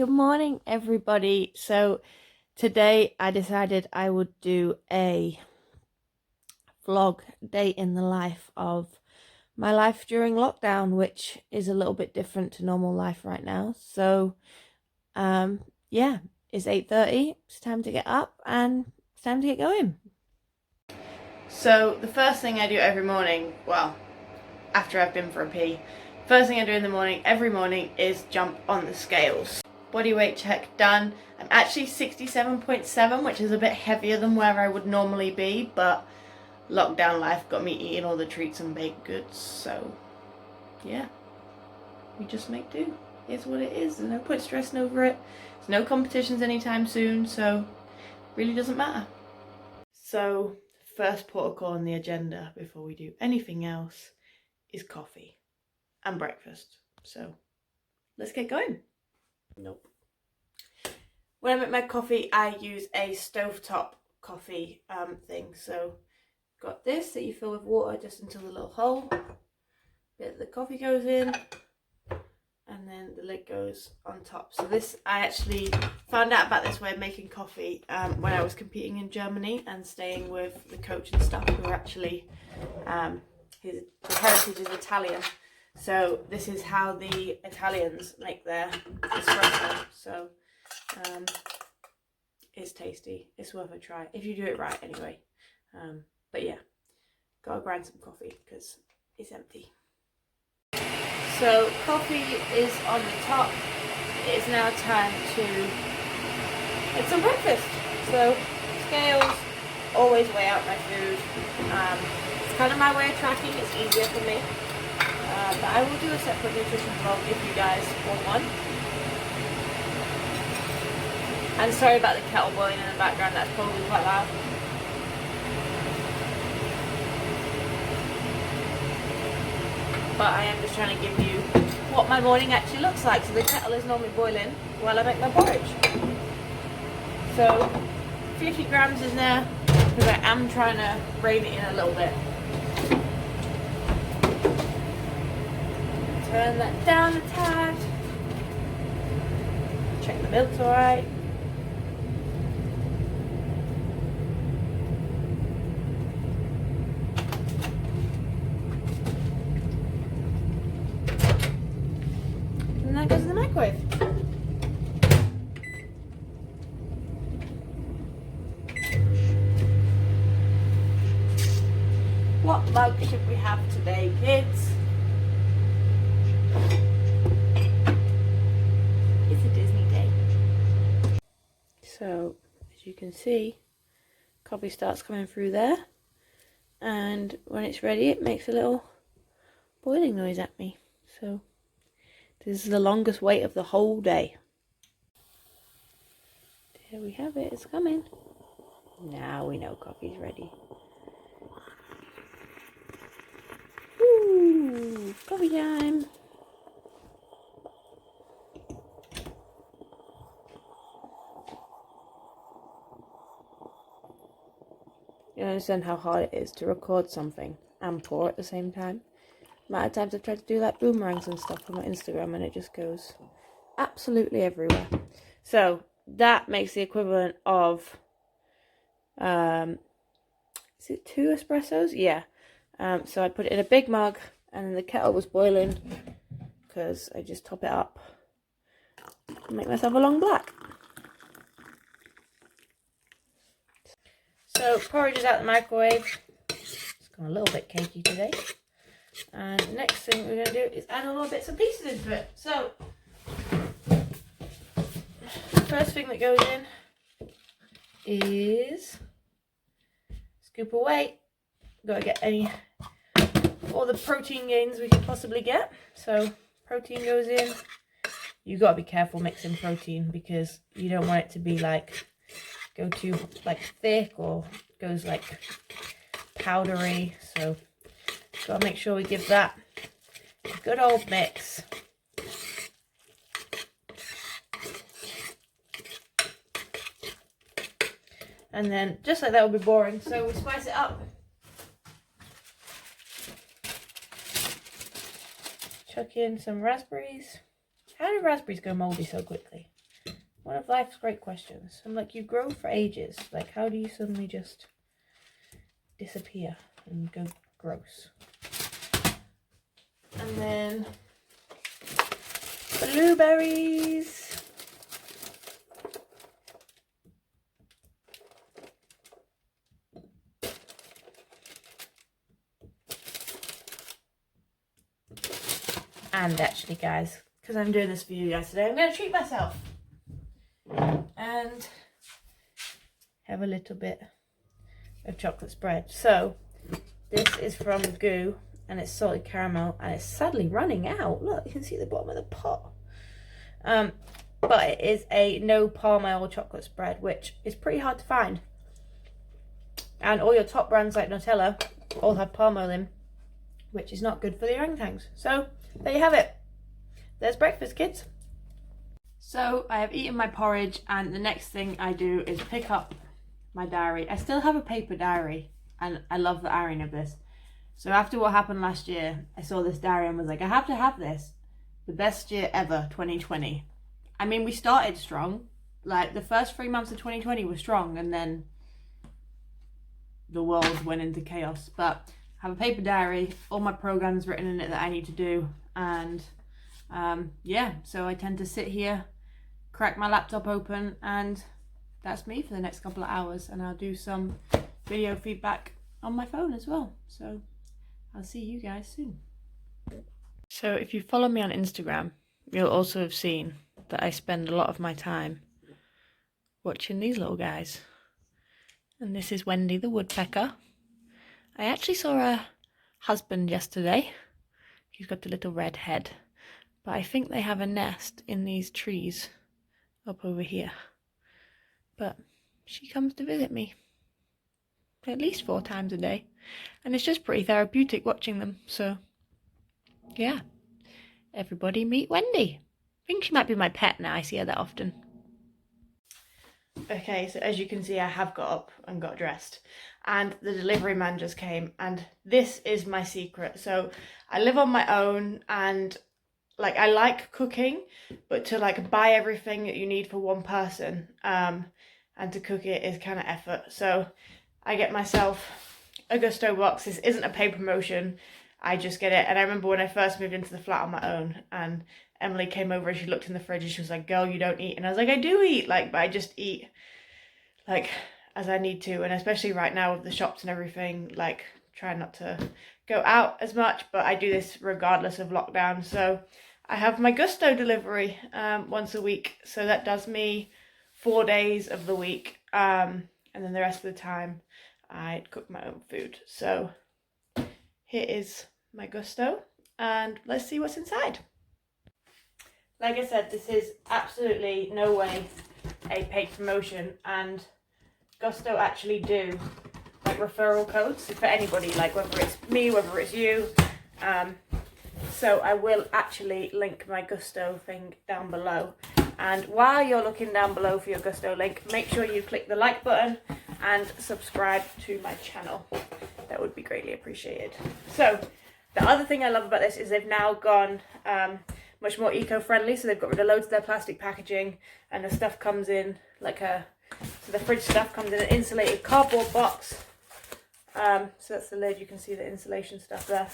Good morning, everybody. So today I decided I would do a vlog day in the life of my life during lockdown, which is a little bit different to normal life right now. So yeah, it's 8:30. It's time to get up and it's time to get going. So the first thing I do every morning, well, after I've been for a pee, first thing I do in the morning, every morning, is jump on the scales. Body weight check done. I'm actually 67.7, which is a bit heavier than where I would normally be, but lockdown life got me eating all the treats and baked goods, so yeah, we just make do. Here's what it is. There's no point stressing over it. There's no competitions anytime soon, so really doesn't matter. So first protocol on the agenda before we do anything else is coffee and breakfast. So let's get going. Nope. When I make my coffee, I use a stovetop coffee thing. So got this that you fill with water just until the little hole. Bit of the coffee goes in, and then the lid goes on top. So this, I actually found out about this way of making coffee when I was competing in Germany and staying with the coach and stuff who are actually, his heritage is Italian. So this is how the Italians make their espresso. So it's tasty. It's worth a try if you do it right anyway. But yeah, gotta grind some coffee because it's empty. So coffee is on the top. It is now time to make some breakfast. So scales, always weigh out my food. It's kind of my way of tracking. It's easier for me. But I will do a separate nutrition vlog if you guys want one. And sorry about the kettle boiling in the background, that's probably quite loud. But I am just trying to give you what my morning actually looks like. So the kettle is normally boiling while I make my porridge. So 50 grams is there because I am trying to rein it in a little bit. Turn that down a tad. Check the milk's alright. And that goes in the microwave. What mug should we have today, kids? It's a Disney day. So, as you can see, coffee starts coming through there. And when it's ready, it makes a little boiling noise at me. So, this is the longest wait of the whole day. There we have it, it's coming. Now we know coffee's ready. Woo! Coffee time! You understand how hard it is to record something and pour at the same time. The amount of times I've tried to do like boomerangs and stuff on my Instagram and it just goes absolutely everywhere. So that makes the equivalent of is it 2 espressos? Yeah. So I put it in a big mug and then the kettle was boiling because I just top it up and make myself a long black. So porridge is out the microwave. It's gone a little bit cakey today. And next thing we're going to do is add a little bits and pieces into it. So first thing that goes in is scoop away. Got to get all the protein gains we can possibly get. So protein goes in. You got to be careful mixing protein because you don't want it to be like go too like thick or goes like powdery. So gotta make sure we give that a good old mix. And then just like that would be boring, so we spice it up. Chuck in some raspberries. How do raspberries go moldy so quickly? one of life's great questions. I'm like, you grow for ages. Like, how do you suddenly just disappear and go gross? And then blueberries. And actually, guys, because I'm doing this for you guys today, I'm going to treat myself and have a little bit of chocolate spread. So this is from Goo, and it's salted caramel, and it's sadly running out. Look, you can see the bottom of the pot. But it is a no palm oil chocolate spread, which is pretty hard to find. And all your top brands like Nutella all have palm oil in, which is not good for the orangutans. So there you have it. There's breakfast, kids. So I have eaten my porridge, and the next thing I do is pick up my diary. I still have a paper diary, and I love the irony of this. So after what happened last year, I saw this diary and was like, I have to have this. The best year ever, 2020. I mean, we started strong. Like, the first 3 months of 2020 were strong, and then the world went into chaos. But I have a paper diary, all my programs written in it that I need to do, and yeah, so I tend to sit here, crack my laptop open, and that's me for the next couple of hours, and I'll do some video feedback on my phone as well. So I'll see you guys soon. So if you follow me on Instagram, you'll also have seen that I spend a lot of my time watching these little guys. And this is Wendy the woodpecker. I actually saw her husband yesterday. He's got a little red head. But I think they have a nest in these trees up over here. But she comes to visit me at least 4 times a day. And it's just pretty therapeutic watching them. So, yeah. Everybody meet Wendy. I think she might be my pet now. I see her that often. Okay, so as you can see, I have got up and got dressed. And the delivery man just came. And this is my secret. So I live on my own, and like, I like cooking, but to like buy everything that you need for one person and to cook it is kind of effort. So I get myself a Gousto box. This isn't a paid promotion. I just get it. And I remember when I first moved into the flat on my own, and Emily came over and she looked in the fridge and she was like, girl, you don't eat. And I was like, I do eat, like, but I just eat like as I need to. And especially right now with the shops and everything, like, try not to go out as much, but I do this regardless of lockdown. So I have my Gousto delivery once a week. So that does me 4 days of the week. And then the rest of the time I cook my own food. So here is my Gousto, and let's see what's inside. Like I said, this is absolutely no way a paid promotion, and Gousto actually do like referral codes for anybody, like whether it's me, whether it's you. So I will actually link my Gousto thing down below. And while you're looking down below for your Gousto link, make sure you click the like button and subscribe to my channel. That would be greatly appreciated. So the other thing I love about this is they've now gone much more eco-friendly. So they've got rid of loads of their plastic packaging, and the stuff comes in like so the fridge stuff comes in an insulated cardboard box. So that's the lid, you can see the insulation stuff there.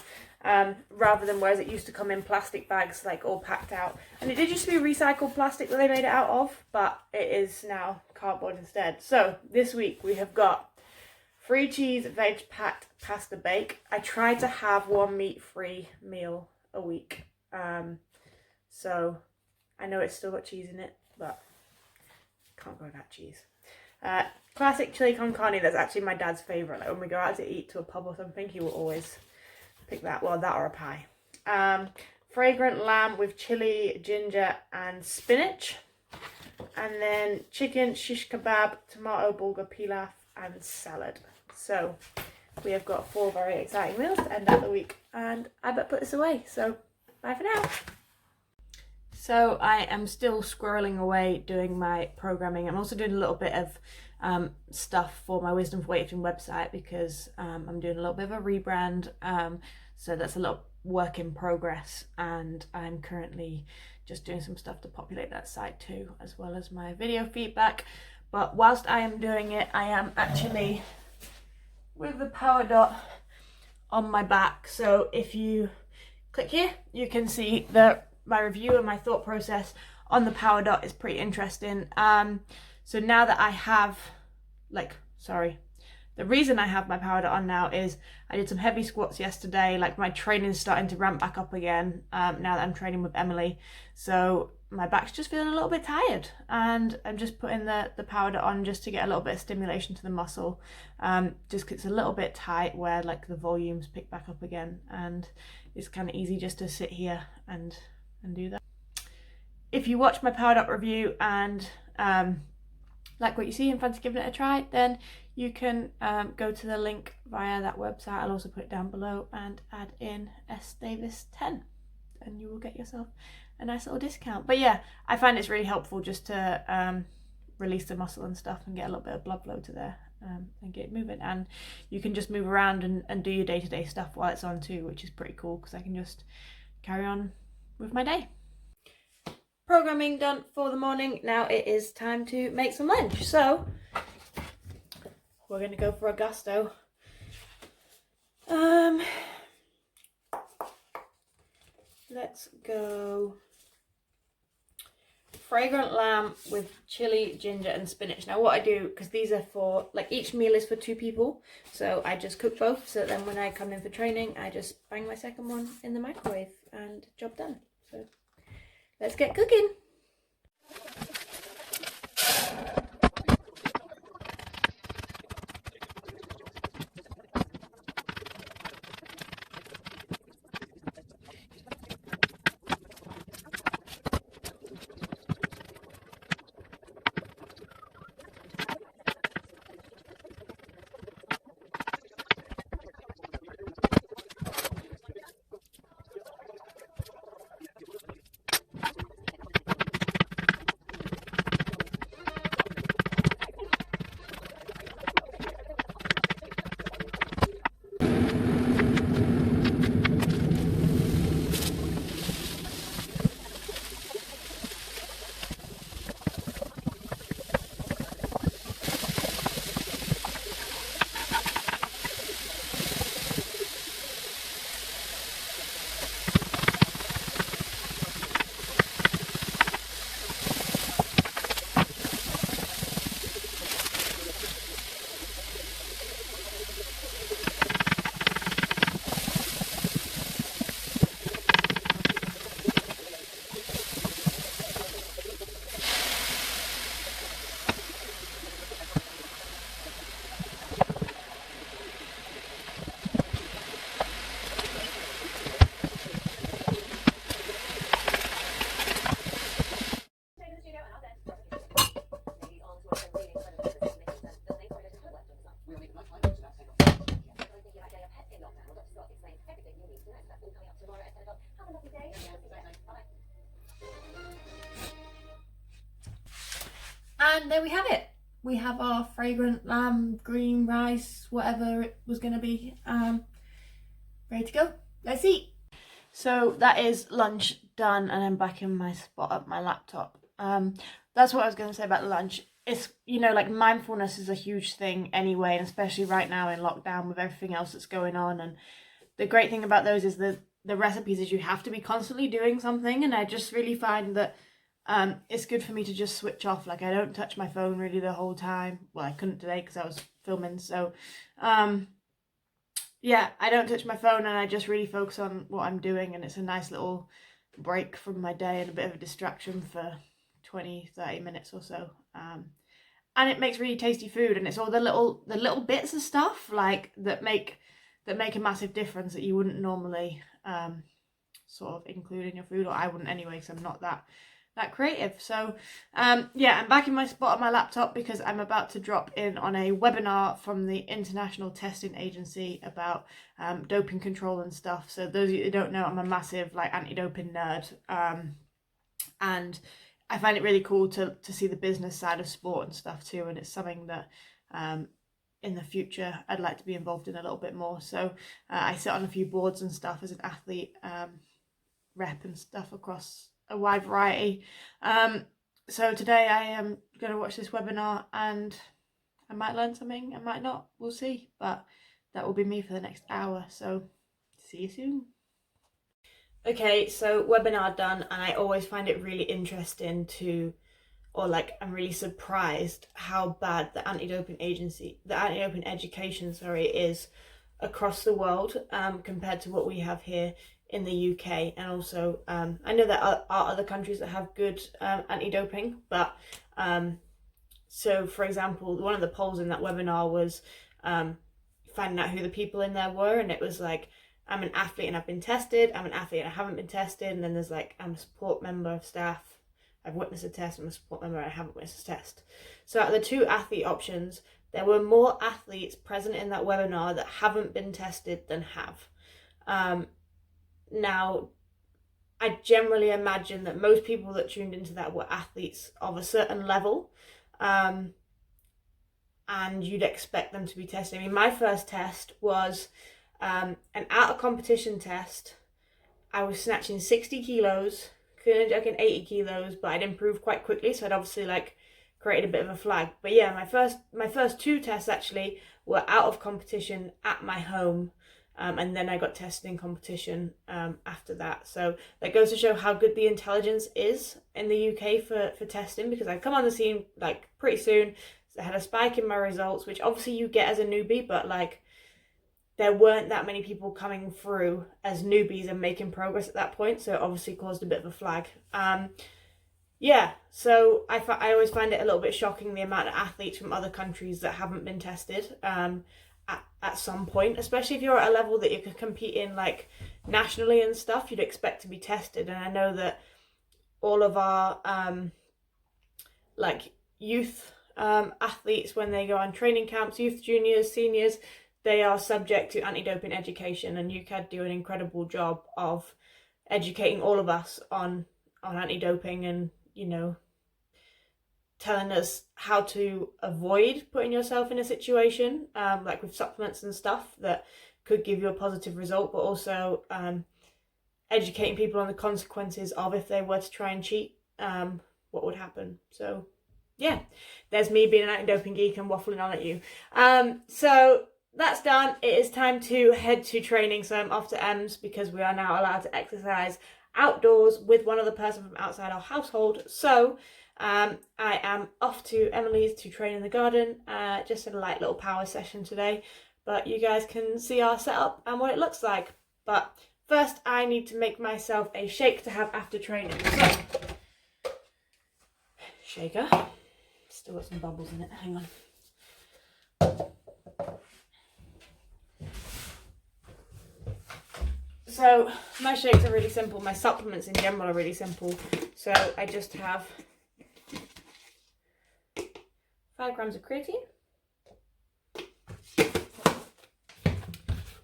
Rather than whereas it used to come in plastic bags, like all packed out. And it did used to be recycled plastic that they made it out of, but it is now cardboard instead. So this week we have got 3 cheese veg packed pasta bake. I try to have 1 meat-free meal a week. So I know it's still got cheese in it, but can't go without cheese. Classic chili con carne, that's actually my dad's favourite. Like when we go out to eat to a pub or something, he will always pick that. Well, that or a pie. Fragrant lamb with chili, ginger and spinach. And then chicken shish kebab, tomato bulgur pilaf and salad. So we have got 4 very exciting meals to end out the week, and I better put this away. So bye for now. So I am still squirreling away doing my programming. I'm also doing a little bit of stuff for my Wisdom for Weightlifting website, because I'm doing a little bit of a rebrand. So that's a little work in progress, and I'm currently just doing some stuff to populate that site too, as well as my video feedback. But whilst I am doing it, I am actually with the power dot on my back. So if you click here, you can see my review and my thought process on the power dot is pretty interesting. So now that I have, the reason I have my power dot on now is I did some heavy squats yesterday. Like, my training's starting to ramp back up again now that I'm training with Emily. So my back's just feeling a little bit tired, and I'm just putting the power dot on just to get a little bit of stimulation to the muscle. Just 'cause it's a little bit tight where like the volumes pick back up again, and it's kind of easy just to sit here and do that. If you watch my power dot review and like what you see and fancy giving it a try, then you can go to the link via that website. I'll also put it down below, and add in sdavis10, and you will get yourself a nice little discount. But yeah, I find it's really helpful just to release the muscle and stuff and get a little bit of blood flow to there, and get it moving. And you can just move around and do your day-to-day stuff while it's on too, which is pretty cool, because I can just carry on with my day. Programming done for the morning. Now it is time to make some lunch. So we're going to go for a Gousto. Let's go fragrant lamb with chili, ginger and spinach. Now what I do, because these are for, like, each meal is for 2 people, so I just cook both, so then when I come in for training I just bang my second one in the microwave and job done. So let's get cooking. And there we have it. We have our fragrant lamb, green rice, whatever it was going to be, ready to go. Let's eat. So that is lunch done, and I'm back in my spot at my laptop. That's what I was going to say about lunch. It's, you know, like, mindfulness is a huge thing anyway, and especially right now in lockdown with everything else that's going on. And the great thing about those is the recipes is you have to be constantly doing something, and I just really find that it's good for me to just switch off. Like, I don't touch my phone really the whole time. Well, I couldn't today because I was filming, so yeah, I don't touch my phone, and I just really focus on what I'm doing, and it's a nice little break from my day and a bit of a distraction for 20-30 minutes or so. And it makes really tasty food, and it's all the little bits of stuff like that make a massive difference that you wouldn't normally sort of include in your food, or I wouldn't anyway, because I'm not that creative. So yeah, I'm back in my spot on my laptop because I'm about to drop in on a webinar from the International Testing Agency about doping control and stuff. So those of you who don't know, I'm a massive anti-doping nerd, and I find it really cool to see the business side of sport and stuff too, and it's something that in the future I'd like to be involved in a little bit more. So I sit on a few boards and stuff as an athlete rep and stuff across a wide variety. So today I am going to watch this webinar, and I might learn something, I might not, we'll see, but that will be me for the next hour, so see you soon. Okay, so webinar done, and I always find it really interesting to, or like I'm really surprised how bad the anti-doping education, is across the world compared to what we have here in the UK. And also I know there are other countries that have good anti-doping, but so for example, one of the polls in that webinar was finding out who the people in there were, and it was like, I'm an athlete and I've been tested, I'm an athlete and I haven't been tested, and then there's like, I'm a support member of staff, I've witnessed a test, I'm a support member and I haven't witnessed a test. So out of the two athlete options, there were more athletes present in that webinar that haven't been tested than have. Now, I generally imagine that most people that tuned into that were athletes of a certain level, and you'd expect them to be tested. I mean, my first test was an out of competition test. I was snatching 60 kilos, couldn't jerk in 80 kilos, but I'd improved quite quickly, so I'd obviously like created a bit of a flag. But yeah, my first two tests actually were out of competition at my home, and then I got tested in competition after that. So that goes to show how good the intelligence is in the UK for testing, because I come on the scene like pretty soon. So I had a spike in my results, which obviously you get as a newbie, but like there weren't that many people coming through as newbies and making progress at that point, so it obviously caused a bit of a flag. Yeah, so I always find it a little bit shocking the amount of athletes from other countries that haven't been tested at some point, especially if you're at a level that you can compete in like nationally and stuff. You'd expect to be tested, and I know that all of our like youth athletes, when they go on training camps, youth, juniors, seniors, they are subject to anti-doping education, and UCAD do an incredible job of educating all of us on anti-doping, and you know, telling us how to avoid putting yourself in a situation like with supplements and stuff that could give you a positive result, but also educating people on the consequences of if they were to try and cheat, what would happen. So yeah, there's me being an anti-doping geek and waffling on at you. So that's done. It is time to head to training. So I'm off to Ems because we are now allowed to exercise outdoors with one other person from outside our household. So I am off to Emily's to train in the garden. Just a light little power session today, but you guys can see our setup and what it looks like. But first I need to make myself a shake to have after training. So, shaker. Still got some bubbles in it, hang on. So my shakes are really simple, my supplements in general are really simple. So I just have 5 grams of creatine.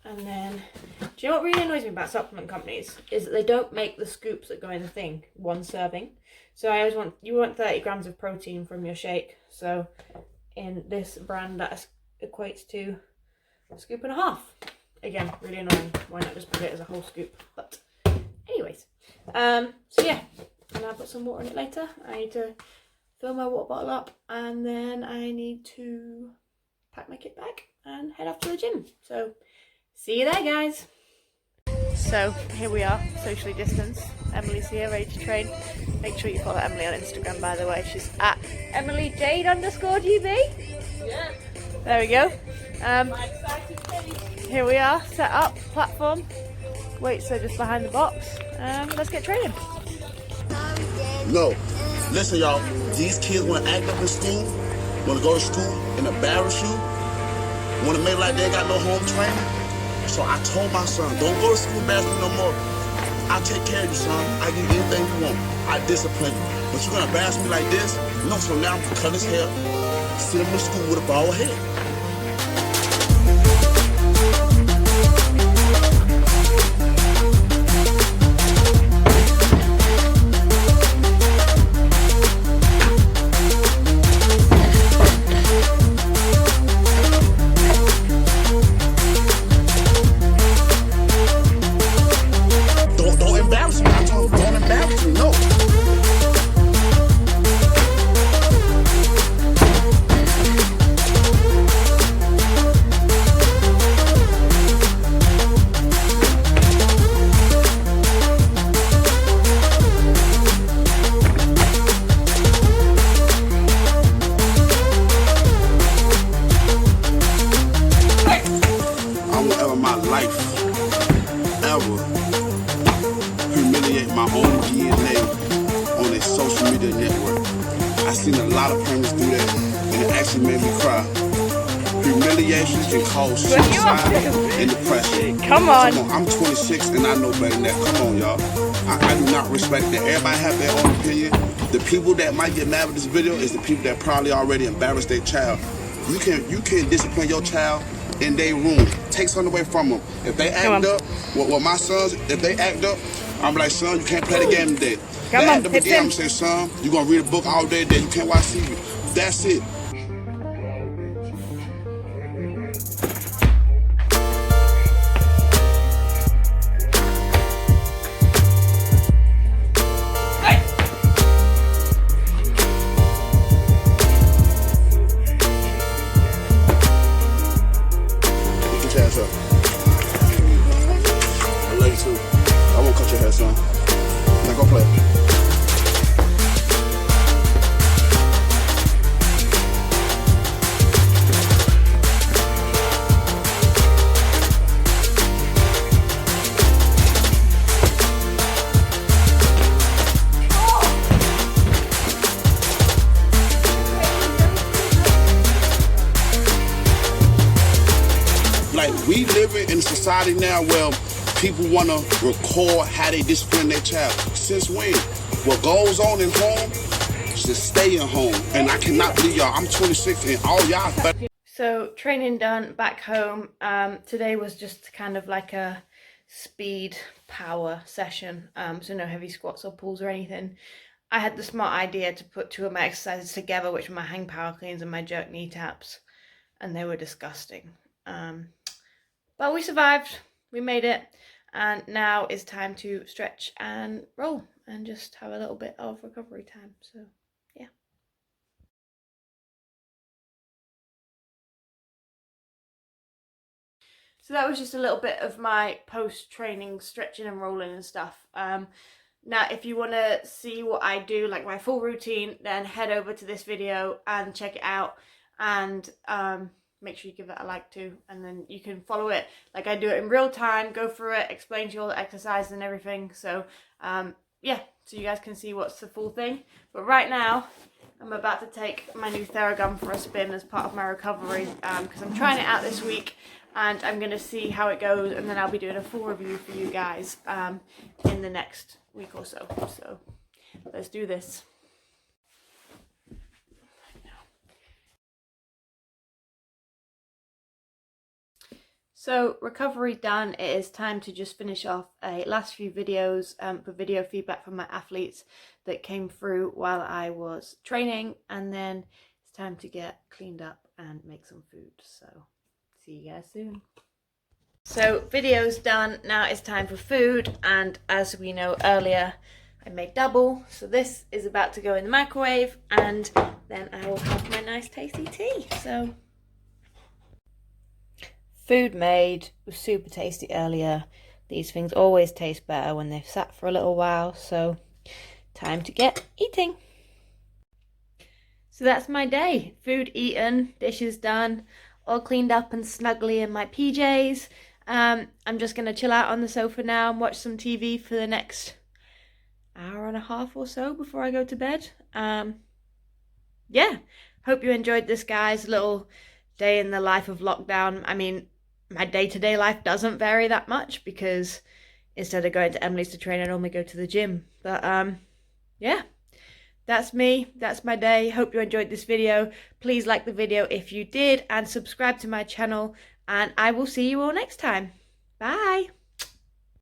And then, do you know what really annoys me about supplement companies? Is that they don't make the scoops that go in the thing, one serving. So I always you want 30 grams of protein from your shake. So in this brand that equates to a scoop and a half. Again, really annoying. Why not just put it as a whole scoop? But anyways, so yeah, and I'll put some water in it later. I need to fill my water bottle up, and then I need to pack my kit bag and head off to the gym. So see you there, guys. So here we are, socially distanced. Emily's here, ready to train. Make sure you follow Emily on Instagram, by the way. She's at EmilyJade_GB. Yeah. There we go. Here we are, set up, platform. Weights are just behind the box. Let's get training. No. Listen, y'all. These kids want to act up in school, want to go to school and embarrass you, want to make like they got no home training. So I told my son, don't go to school embarrassing no more. I'll take care of you, son. I give you anything you want. I discipline you. But you're going to embarrass me like this? No, so now I'm going to cut his hair, send him to school with a bald head. made me cry. Humiliation can cause suicide and depression. Come on. I'm 26 and I know better than that. Come on, y'all. I do not respect that. Everybody have their own opinion. The people that might get mad with this video is the people that probably already embarrassed their child. You can discipline your child in their room. Take something away from them. If they act up, well, my sons, if they act up, I'm like, son, you can't play the game today. Come on, hit again, him. I'm saying, son, you gonna read a book all day, then you can't watch TV. That's it. I love you too. I won't cut your hair, son. Now go play. Like, we living in a society now where people want to record how they discipline their child. Since when? What goes on in home should stay in home. And I cannot believe y'all, I'm 26 and all y'all better. So training done back home. Today was just kind of like a speed power session. So no heavy squats or pulls or anything. I had the smart idea to put two of my exercises together, which were my hang power cleans and my jerk knee taps. And they were disgusting. But we survived, we made it, and now it's time to stretch and roll and just have a little bit of recovery time. So yeah. So that was just a little bit of my post-training stretching and rolling and stuff. Now if you want to see what I do, like my full routine, then head over to this video and check it out, and make sure you give that a like too, and then you can follow it like I do it in real time, go through it, explain to you all the exercises and everything. So yeah, so you guys can see what's the full thing. But right now I'm about to take my new Theragun for a spin as part of my recovery, because I'm trying it out this week and I'm going to see how it goes, and then I'll be doing a full review for you guys in the next week or so. So let's do this. So recovery done, it is time to just finish off a last few videos for video feedback from my athletes that came through while I was training, and then it's time to get cleaned up and make some food. So see you guys soon. So video's done, now it's time for food, and as we know earlier I made double, so this is about to go in the microwave and then I will have my nice tasty tea. So food made, was super tasty earlier. These things always taste better when they've sat for a little while, so time to get eating. So that's my day. Food eaten, dishes done, all cleaned up and snugly in my PJs. I'm just going to chill out on the sofa now and watch some TV for the next hour and a half or so before I go to bed. Yeah, hope you enjoyed this, guys. Little day in the life of lockdown. I mean, my day-to-day life doesn't vary that much because instead of going to Emily's to train, I normally go to the gym. But yeah, that's me. That's my day. Hope you enjoyed this video. Please like the video if you did and subscribe to my channel, and I will see you all next time. Bye.